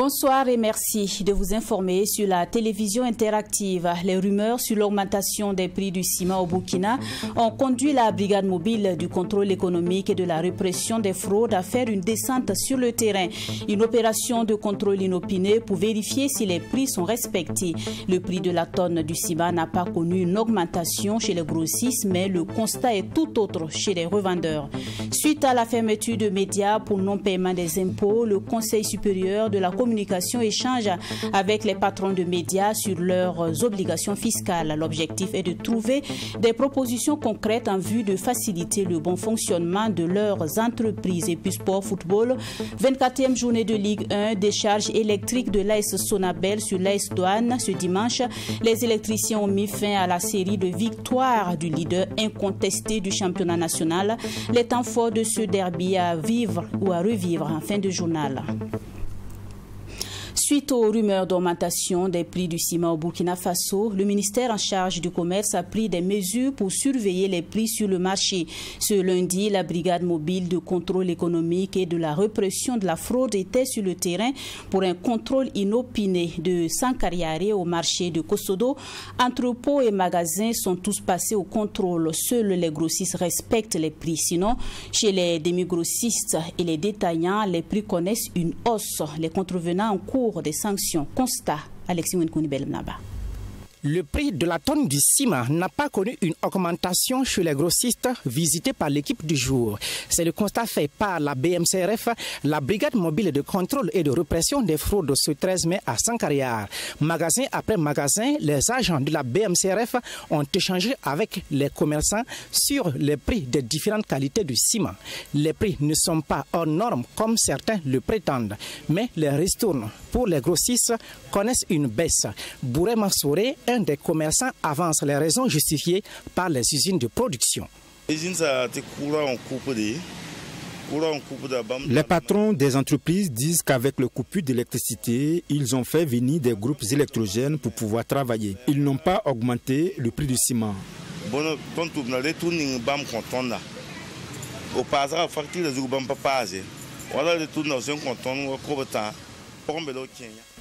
Bonsoir et merci de vous informer sur la télévision interactive. Les rumeurs sur l'augmentation des prix du ciment au Burkina ont conduit la brigade mobile du contrôle économique et de la répression des fraudes à faire une descente sur le terrain. Une opération de contrôle inopinée pour vérifier si les prix sont respectés. Le prix de la tonne du ciment n'a pas connu une augmentation chez les grossistes, mais le constat est tout autre chez les revendeurs. Suite à la fermeture de médias pour non-paiement des impôts, le Conseil supérieur de la communication échange avec les patrons de médias sur leurs obligations fiscales. L'objectif est de trouver des propositions concrètes en vue de faciliter le bon fonctionnement de leurs entreprises. Et puis sport football, 24e journée de Ligue 1, décharge électrique de l'AS Sonabel sur l'AS Douane. Ce dimanche, les électriciens ont mis fin à la série de victoires du leader incontesté du championnat national. Les temps forts de ce derby à vivre ou à revivre en fin de journal. Suite aux rumeurs d'augmentation des prix du ciment au Burkina Faso, le ministère en charge du commerce a pris des mesures pour surveiller les prix sur le marché. Ce lundi, la brigade mobile de contrôle économique et de la répression de la fraude était sur le terrain pour un contrôle inopiné de Sankariare au marché de Kosodo. Entrepôts et magasins sont tous passés au contrôle. Seuls les grossistes respectent les prix. Sinon, chez les demi-grossistes et les détaillants, les prix connaissent une hausse. Les contrevenants en cours des sanctions. Constat, Alexis Wenkouni-Belnaba. Le prix de la tonne du ciment n'a pas connu une augmentation chez les grossistes visités par l'équipe du jour. C'est le constat fait par la BMCRF, la brigade mobile de contrôle et de répression des fraudes ce 13 mai à Sankariare. Magasin après magasin, les agents de la BMCRF ont échangé avec les commerçants sur les prix des différentes qualités du ciment. Les prix ne sont pas hors normes comme certains le prétendent, mais les ristournes pour les grossistes connaissent une baisse. Bouré Mansouré, un des commerçants, avance les raisons justifiées par les usines de production. Les patrons des entreprises disent qu'avec le coupure d'électricité, ils ont fait venir des groupes électrogènes pour pouvoir travailler. Ils n'ont pas augmenté le prix du ciment.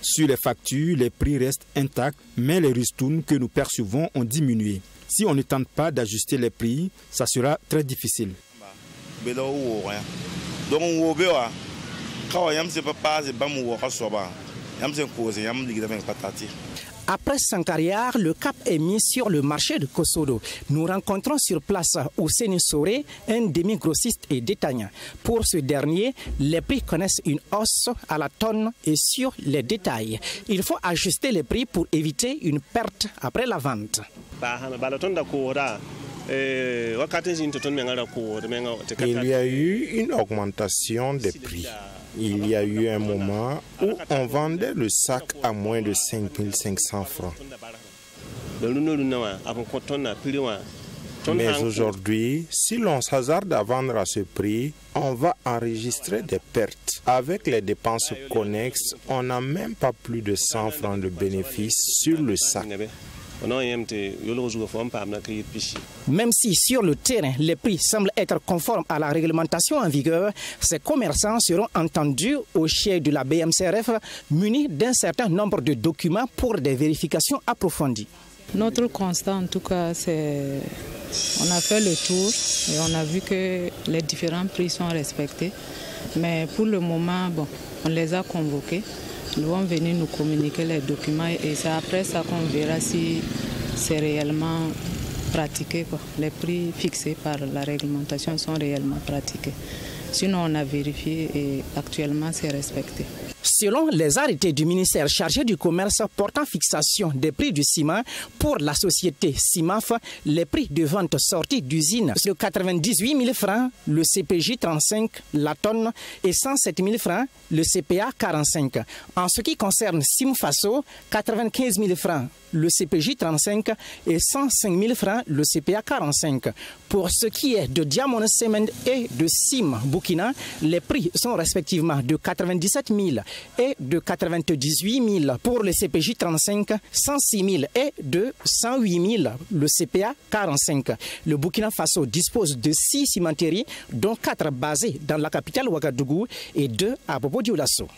Sur les factures, les prix restent intacts, mais les ristournes que nous percevons ont diminué. Si on ne tente pas d'ajuster les prix, ça sera très difficile. Après Sankariare, le cap est mis sur le marché de Kosodo. Nous rencontrons sur place Ousseni Soré, un demi-grossiste et détaillant. Pour ce dernier, les prix connaissent une hausse à la tonne et sur les détails. Il faut ajuster les prix pour éviter une perte après la vente. Il y a eu une augmentation des prix. Il y a eu un moment où on vendait le sac à moins de 5 500 francs. Mais aujourd'hui, si l'on s'hasarde à vendre à ce prix, on va enregistrer des pertes. Avec les dépenses connexes, on n'a même pas plus de 100 francs de bénéfice sur le sac. Même si sur le terrain, les prix semblent être conformes à la réglementation en vigueur, ces commerçants seront entendus au siège de la BMCRF munis d'un certain nombre de documents pour des vérifications approfondies. Notre constat en tout cas, c'est on a fait le tour et on a vu que les différents prix sont respectés. Mais pour le moment, on les a convoqués. Ils vont venir nous communiquer les documents et c'est après ça qu'on verra si c'est réellement pratiqué. Les prix fixés par la réglementation sont réellement pratiqués. Sinon, on a vérifié et actuellement, c'est respecté. Selon les arrêtés du ministère chargé du commerce portant fixation des prix du ciment, pour la société CIMAF, les prix de vente sortis d'usine de 98 000 francs, le CPJ 35 la tonne et 107 000 francs, le CPA 45. En ce qui concerne Simfaso, 95 000 francs, le CPJ 35 et 105 000 francs, le CPA 45. Pour ce qui est de Diamond Cement et de Sim Burkina, les prix sont respectivement de 97 000 et de 98 000 pour le CPJ 35, 106 000 et de 108 000 le CPA 45. Le Burkina Faso dispose de 6 cimenteries, dont 4 basées dans la capitale Ouagadougou et 2 à Bobo-Dioulasso.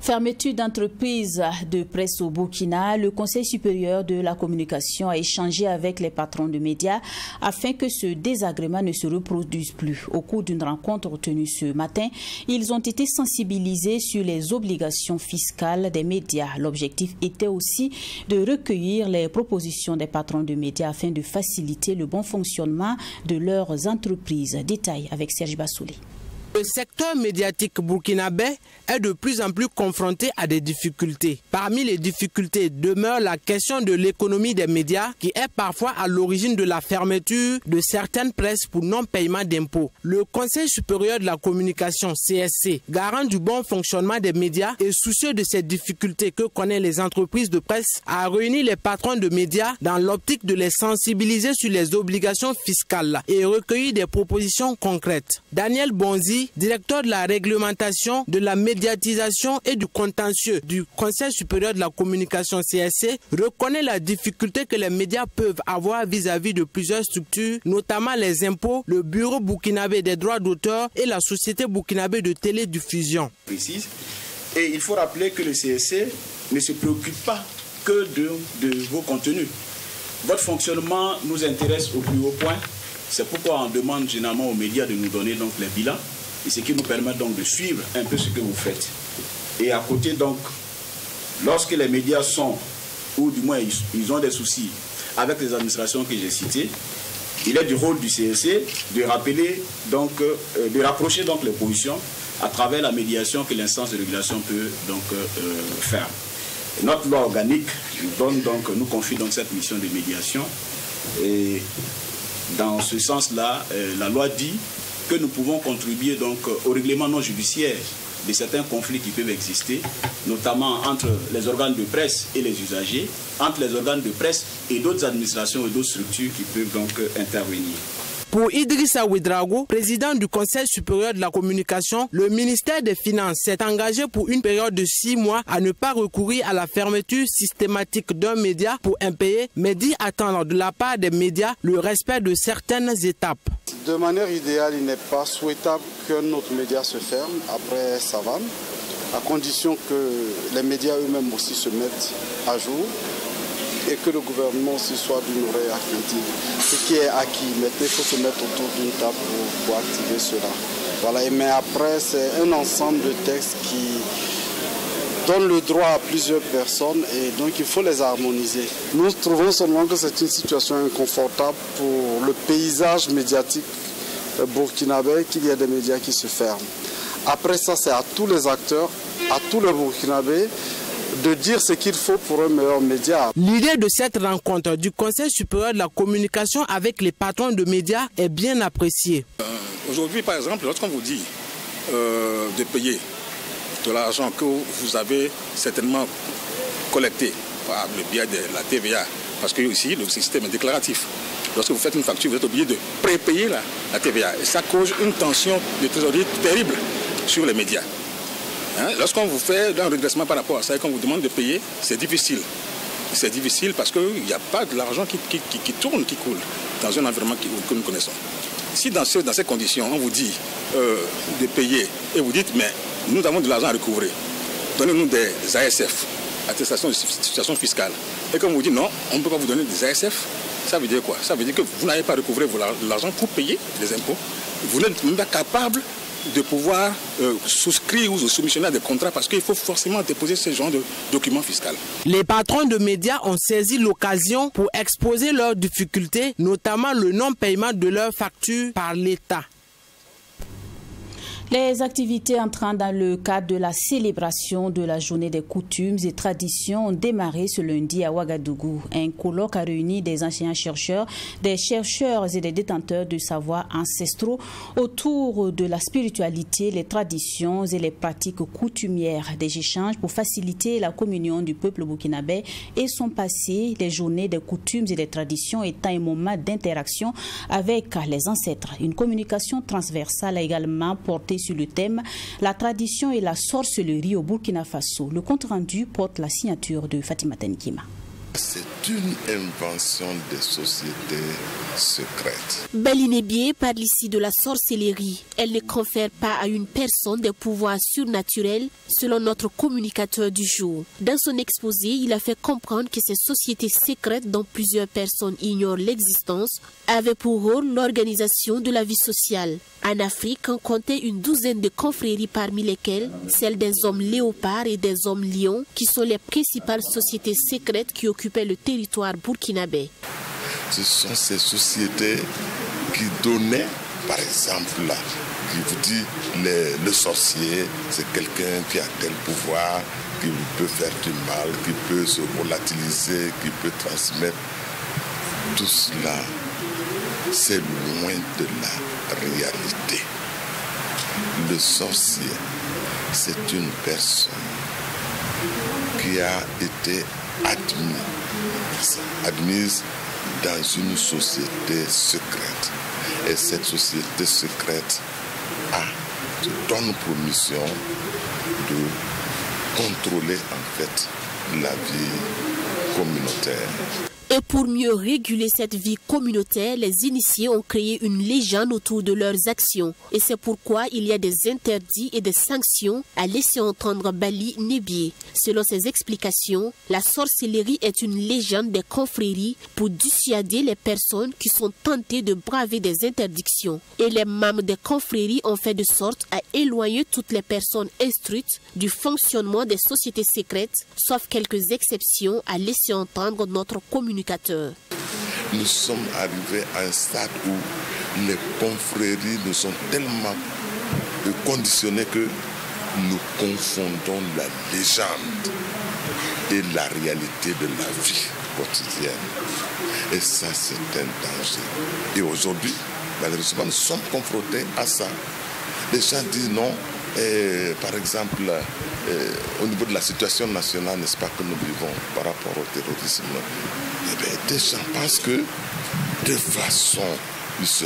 Fermeture d'entreprises de presse au Burkina, le Conseil supérieur de la communication a échangé avec les patrons de médias afin que ce désagrément ne se reproduise plus. Au cours d'une rencontre tenue ce matin, ils ont été sensibilisés sur les obligations fiscales des médias. L'objectif était aussi de recueillir les propositions des patrons de médias afin de faciliter le bon fonctionnement de leurs entreprises. Détail avec Serge Bassouli. Le secteur médiatique burkinabé est de plus en plus confronté à des difficultés. Parmi les difficultés demeure la question de l'économie des médias qui est parfois à l'origine de la fermeture de certaines presses pour non-paiement d'impôts. Le Conseil supérieur de la communication, CSC, garant du bon fonctionnement des médias et soucieux de ces difficultés que connaissent les entreprises de presse, a réuni les patrons de médias dans l'optique de les sensibiliser sur les obligations fiscales et recueillir des propositions concrètes. Daniel Bonzi, directeur de la réglementation, de la médiatisation et du contentieux du Conseil supérieur de la communication CSC, reconnaît la difficulté que les médias peuvent avoir vis-à-vis de plusieurs structures, notamment les impôts, le Bureau burkinabé des droits d'auteur et la Société burkinabé de télédiffusion. Précise. Et il faut rappeler que le CSC ne se préoccupe pas que de vos contenus. Votre fonctionnement nous intéresse au plus haut point. C'est pourquoi on demande généralement aux médias de nous donner donc les bilans. Et ce qui nous permet donc de suivre un peu ce que vous faites. Et à côté donc, lorsque les médias sont, ou du moins ils ont des soucis avec les administrations que j'ai citées, il est du rôle du CSC de rappeler donc, de rapprocher donc les positions à travers la médiation que l'instance de régulation peut donc faire. Et notre loi organique nous confie donc cette mission de médiation. Et dans ce sens-là, la loi dit que nous pouvons contribuer donc au règlement non judiciaire de certains conflits qui peuvent exister, notamment entre les organes de presse et les usagers, entre les organes de presse et d'autres administrations et d'autres structures qui peuvent donc intervenir. Pour Idrissa Ouedraogo, président du Conseil supérieur de la communication, le ministère des Finances s'est engagé pour une période de 6 mois à ne pas recourir à la fermeture systématique d'un média pour impayé, mais d'y attendre de la part des médias le respect de certaines étapes. De manière idéale, il n'est pas souhaitable qu'un autre média se ferme après Savane, à condition que les médias eux-mêmes aussi se mettent à jour et que le gouvernement aussi soit d'une oreille attentive. Ce qui est acquis, maintenant il faut se mettre autour d'une table pour activer cela. Voilà. Mais après, c'est un ensemble de textes qui donnent le droit à plusieurs personnes et donc il faut les harmoniser. Nous trouvons seulement que c'est une situation inconfortable pour le paysage médiatique burkinabé qu'il y a des médias qui se ferment. Après ça, c'est à tous les acteurs, à tous les Burkinabés, de dire ce qu'il faut pour un meilleur média. L'idée de cette rencontre du Conseil supérieur de la communication avec les patrons de médias est bien appréciée. Aujourd'hui, par exemple, lorsqu'on vous dit de payer de l'argent que vous avez certainement collecté par le biais de la TVA, parce que ici, le système est déclaratif. Lorsque vous faites une facture, vous êtes obligé de prépayer la TVA. Et ça cause une tension de trésorerie terrible sur les médias. Lorsqu'on vous fait un redressement par rapport à ça et qu'on vous demande de payer, c'est difficile. C'est difficile parce qu'il n'y a pas de l'argent qui tourne, qui coule dans un environnement que nous connaissons. Si dans ces conditions, on vous dit de payer et vous dites, mais nous avons de l'argent à recouvrer, donnez-nous des ASF, attestations de situation fiscale, et qu'on vous dit non, on ne peut pas vous donner des ASF, ça veut dire quoi? Ça veut dire que vous n'avez pas recouvré l'argent pour payer les impôts, vous n'êtes même pas capable de pouvoir souscrire ou de soumissionner à des contrats parce qu'il faut forcément déposer ce genre de documents fiscaux. Les patrons de médias ont saisi l'occasion pour exposer leurs difficultés, notamment le non-paiement de leurs factures par l'État. Les activités entrant dans le cadre de la célébration de la journée des coutumes et traditions ont démarré ce lundi à Ouagadougou. Un colloque a réuni des enseignants-chercheurs, des chercheurs et des détenteurs de savoirs ancestraux autour de la spiritualité, les traditions et les pratiques coutumières. Des échanges pour faciliter la communion du peuple burkinabé et son passé, les journées des coutumes et des traditions étant un moment d'interaction avec les ancêtres. Une communication transversale a également porté sur le thème « La tradition et la sorcellerie au Burkina Faso ». Le compte-rendu porte la signature de Fatima Tenkima. C'est une invention des sociétés secrètes. Balinébié parle ici de la sorcellerie. Elle ne confère pas à une personne des pouvoirs surnaturels, selon notre communicateur du jour. Dans son exposé, il a fait comprendre que ces sociétés secrètes dont plusieurs personnes ignorent l'existence avaient pour rôle l'organisation de la vie sociale. En Afrique, on comptait une douzaine de confréries parmi lesquelles celles des hommes léopards et des hommes lions, qui sont les principales sociétés secrètes qui occupaient le territoire burkinabé. Ce sont ces sociétés qui donnaient, par exemple, là, qui vous dit le sorcier, c'est quelqu'un qui a tel pouvoir, qui peut faire du mal, qui peut se volatiliser, qui peut transmettre. Tout cela, c'est loin de la réalité. Le sorcier, c'est une personne qui a été admise dans une société secrète. Et cette société secrète donne permission de contrôler en fait la vie communautaire. Et pour mieux réguler cette vie communautaire, les initiés ont créé une légende autour de leurs actions. Et c'est pourquoi il y a des interdits et des sanctions, à laisser entendre Bali Nébié. Selon ses explications, la sorcellerie est une légende des confréries pour dissuader les personnes qui sont tentées de braver des interdictions. Et les membres des confréries ont fait de sorte à éloigner toutes les personnes instruites du fonctionnement des sociétés secrètes, sauf quelques exceptions, à laisser entendre notre communication. Nous sommes arrivés à un stade où les confréries nous sont tellement conditionnées que nous confondons la légende et la réalité de la vie quotidienne. Et ça, c'est un danger. Et aujourd'hui, malheureusement, nous sommes confrontés à ça. Les gens disent non. Par exemple, au niveau de la situation nationale, n'est-ce pas, que nous vivons par rapport au terrorisme, des gens pensent que de façon, il se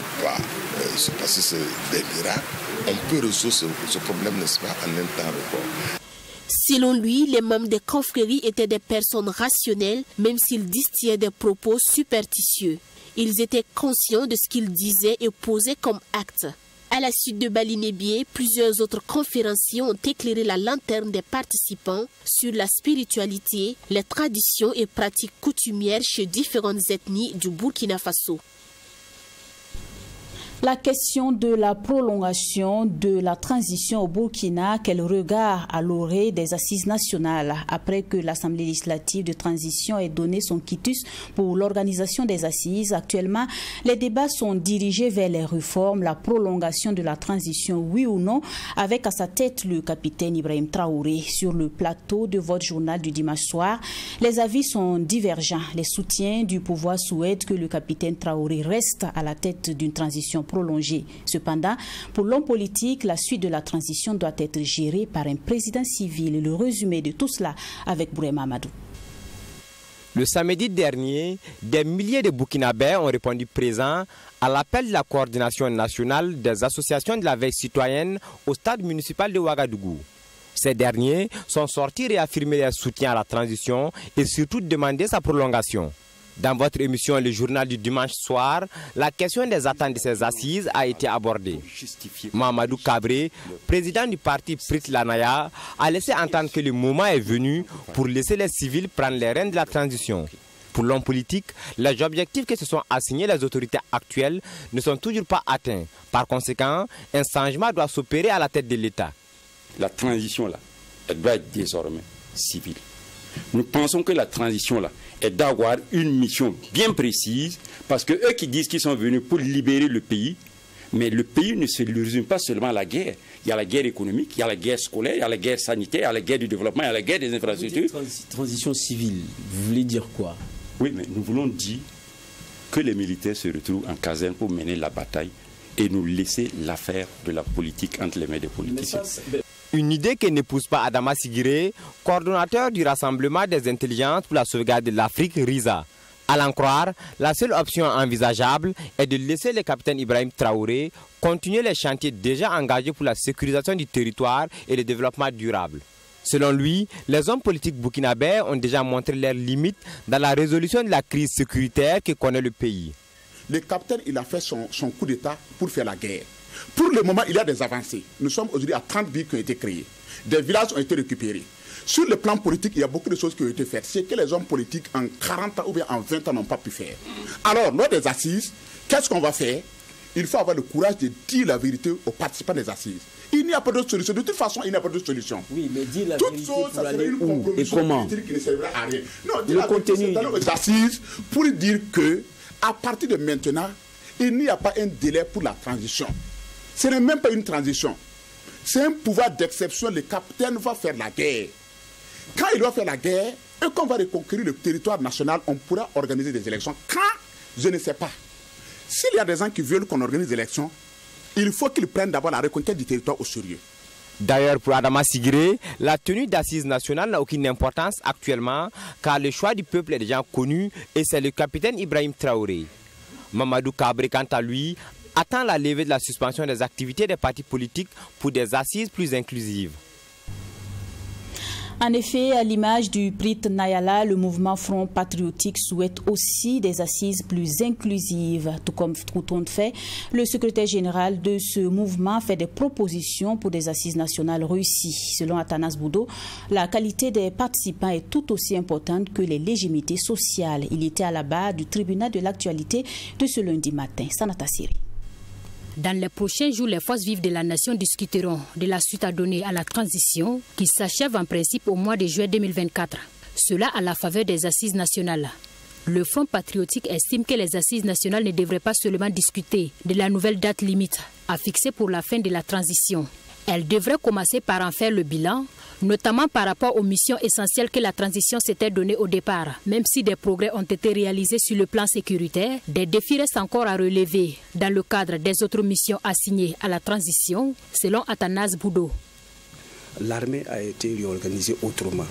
passe des miracles, on peut résoudre ce problème, n'est-ce pas, en un temps record. Selon lui, les membres des confréries étaient des personnes rationnelles, même s'ils distillaient des propos superstitieux. Ils étaient conscients de ce qu'ils disaient et posaient comme acte. À la suite de Bali Nébié, plusieurs autres conférenciers ont éclairé la lanterne des participants sur la spiritualité, les traditions et pratiques coutumières chez différentes ethnies du Burkina Faso. La question de la prolongation de la transition au Burkina, quel regard à l'orée des assises nationales après que l'Assemblée législative de transition ait donné son quitus pour l'organisation des assises. Actuellement, les débats sont dirigés vers les réformes, la prolongation de la transition, oui ou non, avec à sa tête le capitaine Ibrahim Traoré. Sur le plateau de votre journal du dimanche soir, les avis sont divergents. Les soutiens du pouvoir souhaitent que le capitaine Traoré reste à la tête d'une transition prolongée. Cependant, pour l'homme politique, la suite de la transition doit être gérée par un président civil. Le résumé de tout cela avec Bourema Amadou. Le samedi dernier, des milliers de Burkinabés ont répondu présents à l'appel de la coordination nationale des associations de la veille citoyenne au stade municipal de Ouagadougou. Ces derniers sont sortis réaffirmer leur soutien à la transition et surtout demander sa prolongation. Dans votre émission Le Journal du dimanche soir, la question des attentes de ces assises a été abordée. Mamadou Kabré, président du parti Prit Lanaya, a laissé entendre que le moment est venu pour laisser les civils prendre les rênes de la transition. Pour l'homme politique, les objectifs que se sont assignés les autorités actuelles ne sont toujours pas atteints. Par conséquent, un changement doit s'opérer à la tête de l'État. La transition, là, elle doit être désormais civile. Nous pensons que la transition, là, est d'avoir une mission bien précise, parce que eux qui disent qu'ils sont venus pour libérer le pays, Mais le pays ne se résume pas seulement à la guerre. Il y a la guerre économique, il y a la guerre scolaire, il y a la guerre sanitaire, il y a la guerre du développement, il y a la guerre des infrastructures. Transition civile, vous voulez dire quoi? Oui, mais nous voulons dire que les militaires se retrouvent en caserne pour mener la bataille et nous laisser l'affaire de la politique entre les mains des politiciens. Une idée qui n'épouse pas Adama Sigiré, coordonnateur du Rassemblement des intelligences pour la sauvegarde de l'Afrique, RISA. À l'en croire, la seule option envisageable est de laisser le capitaine Ibrahim Traoré continuer les chantiers déjà engagés pour la sécurisation du territoire et le développement durable. Selon lui, les hommes politiques burkinabés ont déjà montré leurs limites dans la résolution de la crise sécuritaire que connaît le pays. Le capitaine, il a fait son coup d'État pour faire la guerre. Pour le moment, il y a des avancées. Nous sommes aujourd'hui à 30 villes qui ont été créées. Des villages ont été récupérés. Sur le plan politique, il y a beaucoup de choses qui ont été faites. C'est que les hommes politiques en 40 ans ou bien en 20 ans n'ont pas pu faire. Alors, lors des assises, qu'est-ce qu'on va faire? Il faut avoir le courage de dire la vérité aux participants des assises. Il n'y a pas d'autre solution. De toute façon, il n'y a pas d'autre solution. Oui, mais dire la toute vérité chose, pour aller où et comment? Qui ne servira à rien. Non, le contenu. C'est aux assises pour dire que, à partir de maintenant, il n'y a pas un délai pour la transition. Ce n'est même pas une transition. C'est un pouvoir d'exception. Le capitaine va faire la guerre. Quand il va faire la guerre et qu'on va reconquérir le territoire national, on pourra organiser des élections. Quand? Je ne sais pas. S'il y a des gens qui veulent qu'on organise des élections, il faut qu'ils prennent d'abord la reconquête du territoire au sérieux. D'ailleurs, pour Adama Sigiré, la tenue d'assises nationales n'a aucune importance actuellement car le choix du peuple est déjà connu et c'est le capitaine Ibrahim Traoré. Mamadou Kabré, quant à lui, attend la levée de la suspension des activités des partis politiques pour des assises plus inclusives. En effet, à l'image du PRIT Nayala, le mouvement Front Patriotique souhaite aussi des assises plus inclusives. Tout comme tout fait, le secrétaire général de ce mouvement fait des propositions pour des assises nationales réussies. Selon Atanas Boudou, la qualité des participants est tout aussi importante que les légitimités sociales. Il était à la barre du tribunal de l'actualité de ce lundi matin. Sanata Siri. Dans les prochains jours, les forces vives de la nation discuteront de la suite à donner à la transition qui s'achève en principe au mois de juillet 2024. Cela à la faveur des assises nationales. Le Front patriotique estime que les assises nationales ne devraient pas seulement discuter de la nouvelle date limite à fixer pour la fin de la transition. Elles devraient commencer par en faire le bilan, notamment par rapport aux missions essentielles que la transition s'était donnée au départ. Même si des progrès ont été réalisés sur le plan sécuritaire, des défis restent encore à relever dans le cadre des autres missions assignées à la transition, selon Atanas Boudou. L'armée a été réorganisée autrement.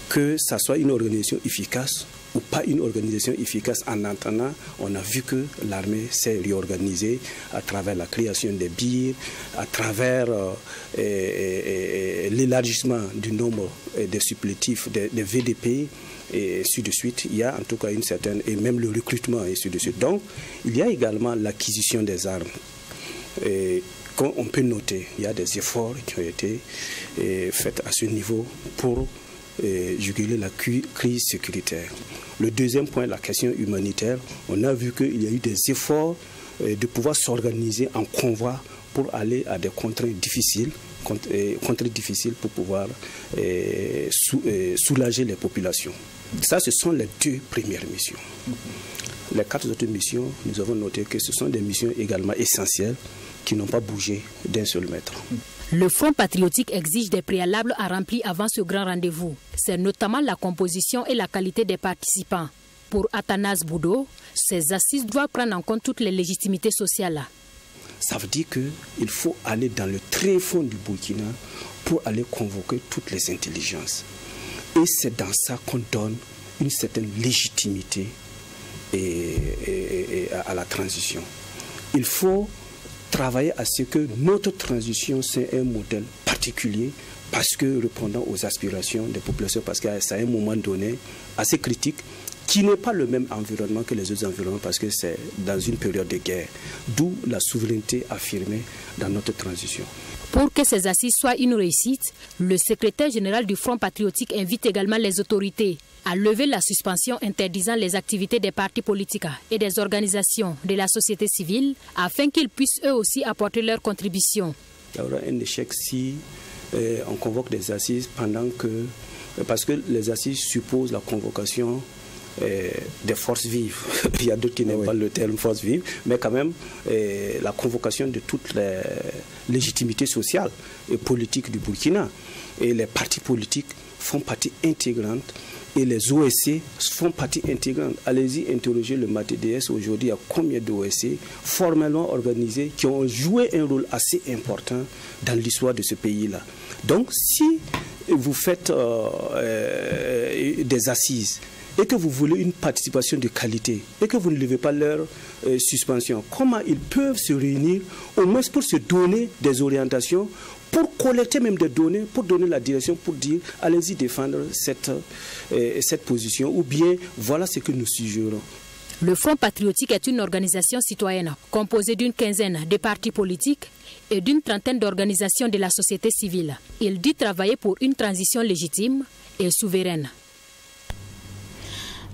Que ça soit une organisation efficace ou pas une organisation efficace, en entendant, on a vu que l'armée s'est réorganisée à travers la création des BIR, à travers l'élargissement du nombre des supplétifs, des VDP, et ainsi de suite. Il y a en tout cas une certaine, et même le recrutement, et ainsi de suite. Donc, il y a également l'acquisition des armes. Et comme on peut noter, il y a des efforts qui ont été faits à ce niveau pour juguler la crise sécuritaire. Le deuxième point, la question humanitaire, on a vu qu'il y a eu des efforts de pouvoir s'organiser en convoi pour aller à des contrées difficiles pour pouvoir soulager les populations. Ça, ce sont les deux premières missions. Les 4 autres missions, nous avons noté que ce sont des missions également essentielles qui n'ont pas bougé d'un seul mètre. Le Front patriotique exige des préalables à remplir avant ce grand rendez-vous. C'est notamment la composition et la qualité des participants. Pour Atanas Boudou, ces assises doivent prendre en compte toutes les légitimités sociales. Ça veut dire qu'il faut aller dans le très fond du Burkina pour aller convoquer toutes les intelligences. Et c'est dans ça qu'on donne une certaine légitimité à la transition. Il faut travailler à ce que notre transition c'est un modèle particulier parce que répondant aux aspirations des populations, parce que c'est un moment donné assez critique qui n'est pas le même environnement que les autres environnements parce que c'est dans une période de guerre, d'où la souveraineté affirmée dans notre transition. Pour que ces assises soient une réussite, le secrétaire général du Front patriotique invite également les autorités à lever la suspension interdisant les activités des partis politiques et des organisations de la société civile afin qu'ils puissent eux aussi apporter leur contribution. Il y aura un échec si on convoque des assises parce que les assises supposent la convocation des forces vives. Il y a d'autres qui n'aiment pas le terme force vive, mais quand même la convocation de toute la légitimité sociale et politique du Burkina. Et les partis politiques font partie intégrante et les OSC font partie intégrante. Allez-y interroger le MATDS aujourd'hui, il y a combien d'OSC formellement organisés qui ont joué un rôle assez important dans l'histoire de ce pays-là. Donc si vous faites des assises et que vous voulez une participation de qualité et que vous ne levez pas leur suspension, comment ils peuvent se réunir au moins pour se donner des orientations, pour collecter même des données, pour donner la direction, pour dire allez-y défendre cette position, ou bien voilà ce que nous suggérons. Le Front patriotique est une organisation citoyenne composée d'une quinzaine de partis politiques et d'une trentaine d'organisations de la société civile. Il dit travailler pour une transition légitime et souveraine.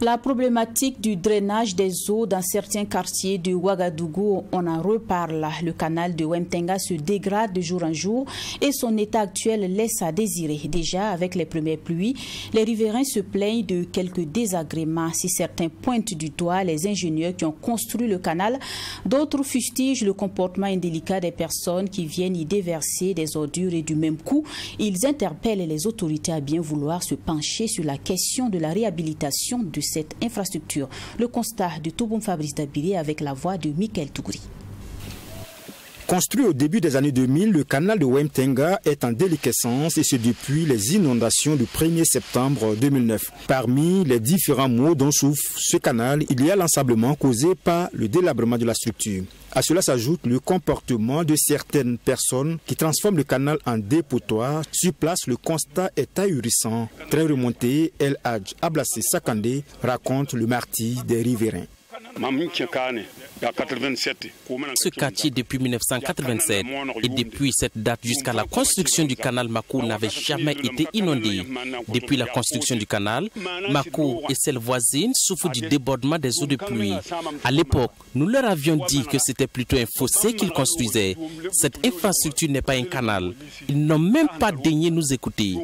La problématique du drainage des eaux dans certains quartiers de Ouagadougou, on en reparle. Le canal de Wemtenga se dégrade de jour en jour et son état actuel laisse à désirer. Déjà, avec les premières pluies, les riverains se plaignent de quelques désagréments. Si certains pointent du doigt les ingénieurs qui ont construit le canal, d'autres fustigent le comportement indélicat des personnes qui viennent y déverser des ordures et du même coup, ils interpellent les autorités à bien vouloir se pencher sur la question de la réhabilitation de cette infrastructure. Le constat de Touboum Fabrice Dabiri avec la voix de Michael Tougouri. Construit au début des années 2000, le canal de Wemtenga est en déliquescence et ce depuis les inondations du 1er septembre 2009. Parmi les différents maux dont souffre ce canal, il y a l'ensablement causé par le délabrement de la structure. À cela s'ajoute le comportement de certaines personnes qui transforment le canal en dépotoir. Sur place, le constat est ahurissant. Très remonté, El Hadj Ablassé Sakandé raconte le martyre des riverains. Ce quartier depuis 1987 et depuis cette date jusqu'à la construction du canal Mako n'avait jamais été inondé. Depuis la construction du canal, Mako et celles voisines souffrent du débordement des eaux de pluie. À l'époque, nous leur avions dit que c'était plutôt un fossé qu'ils construisaient. Cette infrastructure n'est pas un canal. Ils n'ont même pas daigné nous écouter.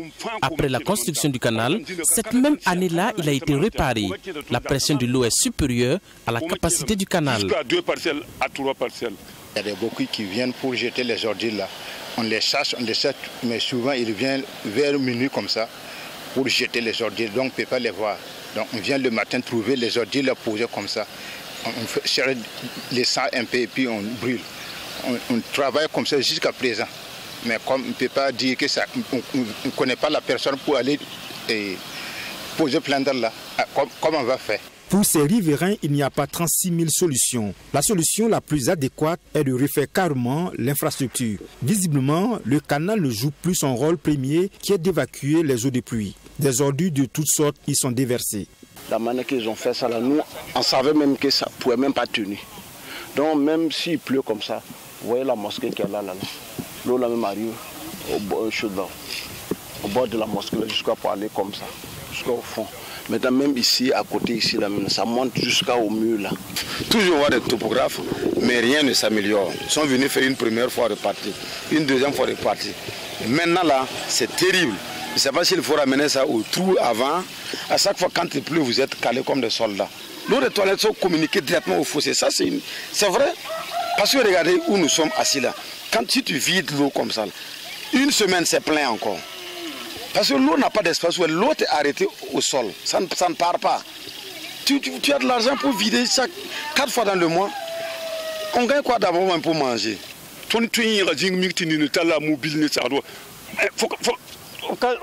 Après la construction du canal, cette même année-là, il a été réparé. La pression de l'eau est supérieure à la capacité du canal. Jusqu'à 2 parcelles à 3 parcelles. Il y a des beaucoup qui viennent pour jeter les ordures là. On les chasse, mais souvent ils viennent vers minuit comme ça pour jeter les ordures. Donc on ne peut pas les voir. Donc on vient le matin trouver les ordures là posées comme ça. On fait les sang un peu et puis on brûle. On travaille comme ça jusqu'à présent. Mais comme on ne peut pas dire que ça, on ne connaît pas la personne pour aller poser plainte là. Comment on va faire? Pour ces riverains, il n'y a pas 36 000 solutions. La solution la plus adéquate est de refaire carrément l'infrastructure. Visiblement, le canal ne joue plus son rôle premier qui est d'évacuer les eaux de pluie. Des ordures de toutes sortes y sont déversées. La manière qu'ils ont fait ça, là, nous, on savait même que ça ne pouvait même pas tenir. Donc même s'il pleut comme ça, vous voyez la mosquée qui est là. L'eau là même arrive au bord de la mosquée jusqu'à pour aller comme ça, jusqu'au fond. Maintenant, même ici, à côté, ici, là, ça monte jusqu'au mur. Là. Toujours voir des topographes, mais rien ne s'améliore. Ils sont venus faire une première fois repartir, une deuxième fois repartir. Maintenant, là, c'est terrible. Je ne sais pas s'il faut ramener ça au trou avant. À chaque fois, quand il pleut, vous êtes calés comme des soldats. L'eau des toilettes sont communiquées directement au fossé. Ça, c'est vrai. Parce que regardez où nous sommes assis là. Si tu vides l'eau comme ça, une semaine, c'est plein encore. Parce que l'eau n'a pas d'espace où l'eau est arrêtée au sol. Ça ne part pas. Tu as de l'argent pour vider ça 4 fois dans le mois. On gagne quoi d'abord pour manger?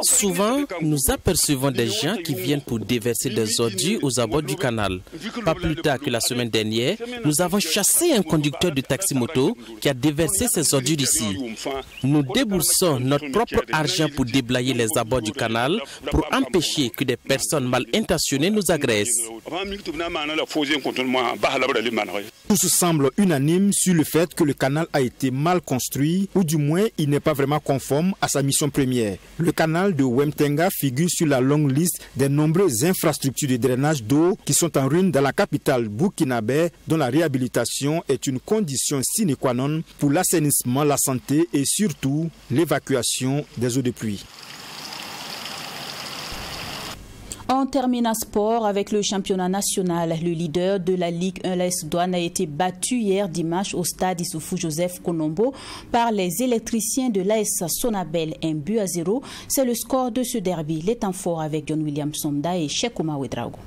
Souvent, nous apercevons des gens qui viennent pour déverser des ordures aux abords du canal. Pas plus tard que la semaine dernière, nous avons chassé un conducteur de taxi-moto qui a déversé ses ordures ici. Nous déboursons notre propre argent pour déblayer les abords du canal pour empêcher que des personnes mal intentionnées nous agressent. Tous semblent unanimes sur le fait que le canal a été mal construit ou du moins il n'est pas vraiment conforme à sa mission première. Le canal de Wemtenga figure sur la longue liste des nombreuses infrastructures de drainage d'eau qui sont en ruine dans la capitale burkinabé, dont la réhabilitation est une condition sine qua non pour l'assainissement, la santé et surtout l'évacuation des eaux de pluie. On termine en sport avec le championnat national. Le leader de la Ligue 1, l'AS Douanes, a été battu hier dimanche au stade Issoufou Joseph Konombo par les électriciens de l'AS Sonabel, 1-0. C'est le score de ce derby. Les temps forts avec John William Sonda et Cheikh Oumar Ouedraogo.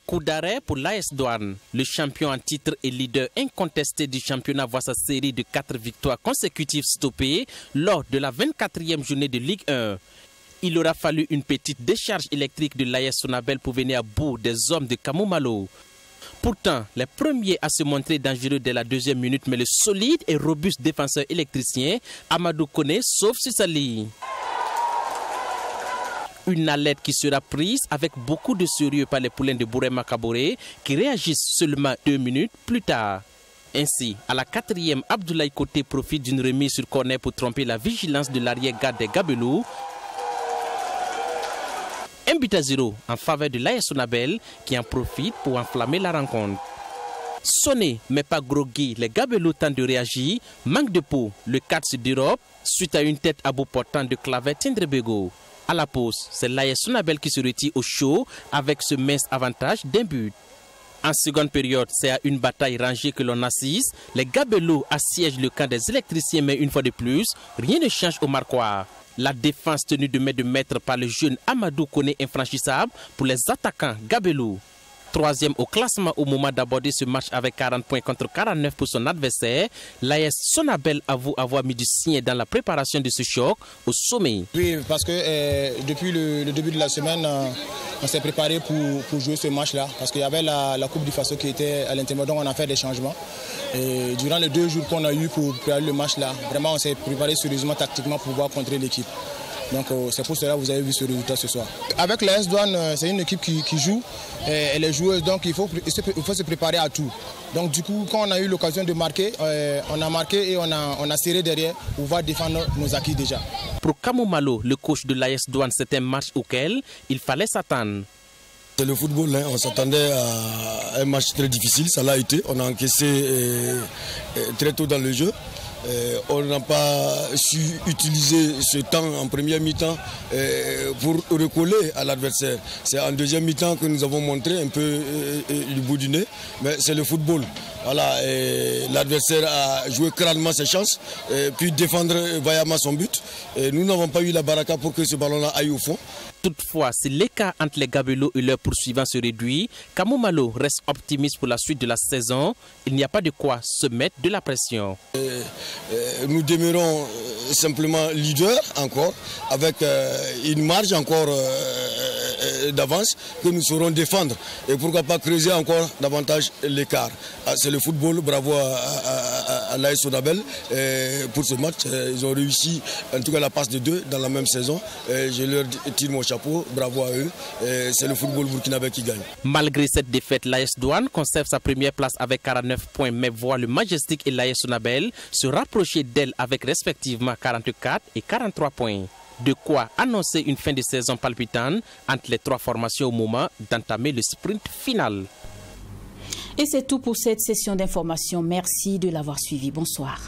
Coup d'arrêt pour l'AS Douanes. Le champion en titre et leader incontesté du championnat voit sa série de 4 victoires consécutives stoppée lors de la 24e journée de Ligue 1. Il aura fallu une petite décharge électrique de l'AS Sonabel pour venir à bout des hommes de Kamou Malo. Pourtant, les premiers à se montrer dangereux dès la 2e minute, mais le solide et robuste défenseur électricien Amadou Kone sauve sur sa ligne. Une alerte qui sera prise avec beaucoup de sérieux par les poulains de Bourema Kaboré qui réagissent seulement 2 minutes plus tard. Ainsi, à la 4e, Abdoulaye Koté profite d'une remise sur corner pour tromper la vigilance de l'arrière-garde des Gabelous. 1-0 en faveur de l'AS Sonabel qui en profite pour enflammer la rencontre. Sonné mais pas groggy, les Gabelous tentent de réagir. Manque de peau, le 4 se dérobe suite à une tête à bout portant de Claver Tindrebego. À la pause, c'est l'AS Sonabel qui se retire au chaud avec ce mince avantage d'un but. En seconde période, c'est à une bataille rangée que l'on assiste. Les Gabelous assiègent le camp des électriciens, mais une fois de plus, rien ne change au marquoir. La défense tenue de maître par le jeune Amadou Kone infranchissable pour les attaquants Gabelous. 3e au classement au moment d'aborder ce match avec 40 points contre 49 pour son adversaire. L'AS Sonabel avoue avoir mis du sien dans la préparation de ce choc au sommet. Oui, parce que depuis le début de la semaine, on s'est préparé pour jouer ce match-là. Parce qu'il y avait la Coupe du Faso qui était à l'intérieur, donc on a fait des changements. Et durant les 2 jours qu'on a eu pour préparer le match-là, vraiment on s'est préparé sérieusement tactiquement pour pouvoir contrer l'équipe. Donc c'est pour cela que vous avez vu ce résultat ce soir. Avec l'AS Douanes, c'est une équipe qui joue, elle est joueuse, donc il faut se préparer à tout. Donc du coup, quand on a eu l'occasion de marquer, on a marqué et on a serré derrière pour pouvoir défendre nos acquis déjà. Pour Kamou Malo, le coach de l'AS Douanes, c'est un match auquel il fallait s'attendre. C'est le football, hein. On s'attendait à un match très difficile, ça l'a été. On a encaissé très tôt dans le jeu. On n'a pas su utiliser ce temps en première mi-temps pour recoller à l'adversaire. C'est en deuxième mi-temps que nous avons montré un peu le bout du nez, mais c'est le football. Voilà, l'adversaire a joué crânement ses chances, puis défendre vaillamment son but. Et nous n'avons pas eu la baraka pour que ce ballon-là aille au fond. Toutefois, si l'écart entre les Gabelous et leurs poursuivants se réduit, Kamou Malo reste optimiste pour la suite de la saison. Il n'y a pas de quoi se mettre de la pression. Nous demeurons simplement leaders encore, avec une marge encore d'avance que nous saurons défendre. Et pourquoi pas creuser encore davantage l'écart. C'est le football, bravo à l'AS Sonabel pour ce match. Ils ont réussi, en tout cas la passe de 2 dans la même saison. Je leur tire mon chapeau, bravo à eux. C'est le football burkinabé qui gagne. Malgré cette défaite, l'AS Douanes conserve sa première place avec 49 points, mais voit le Majestic et l'AS Sonabel se rapprocher d'elle avec respectivement 44 et 43 points. De quoi annoncer une fin de saison palpitante entre les 3 formations au moment d'entamer le sprint final. Et c'est tout pour cette session d'information. Merci de l'avoir suivi. Bonsoir.